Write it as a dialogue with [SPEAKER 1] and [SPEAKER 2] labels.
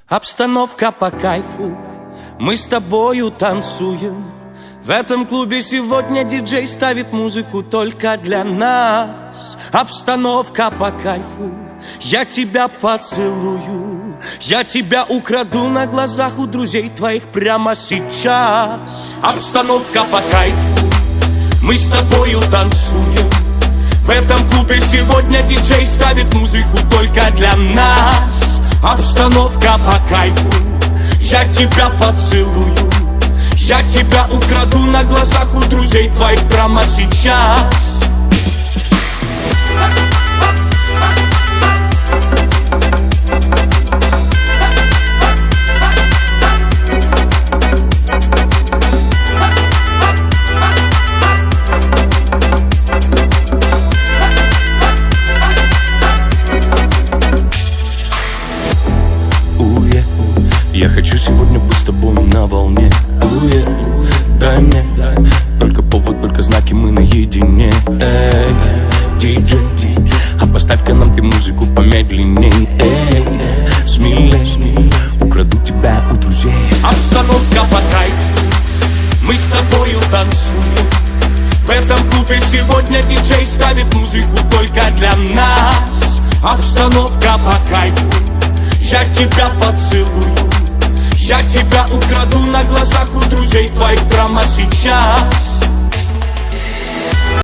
[SPEAKER 1] Обстановка по кайфу, мы с тобою танцуем. В этом клубе сегодня диджей ставит музыку только для нас. Обстановка по кайфу, я тебя поцелую, я тебя украду на глазах у друзей твоих прямо сейчас. Обстановка по кайфу, мы с тобою танцуем. В этом клубе сегодня диджей ставит музыку только для нас. Обстановка по кайфу, я тебя поцелую, я тебя украду на глазах у друзей твоих прямо сейчас. Я хочу сегодня быть с тобой на волне. Дай мне только повод, только знаки, мы наедине. Эй, диджей, а поставь-ка нам ты музыку помедленней. Эй, смелей, украду тебя у друзей. Обстановка по кайфу, мы с тобою танцуем. В этом клубе сегодня диджей ставит музыку только для нас. Обстановка по кайфу, я тебя поцелую, я тебя украду на глазах у друзей твоих прямо сейчас.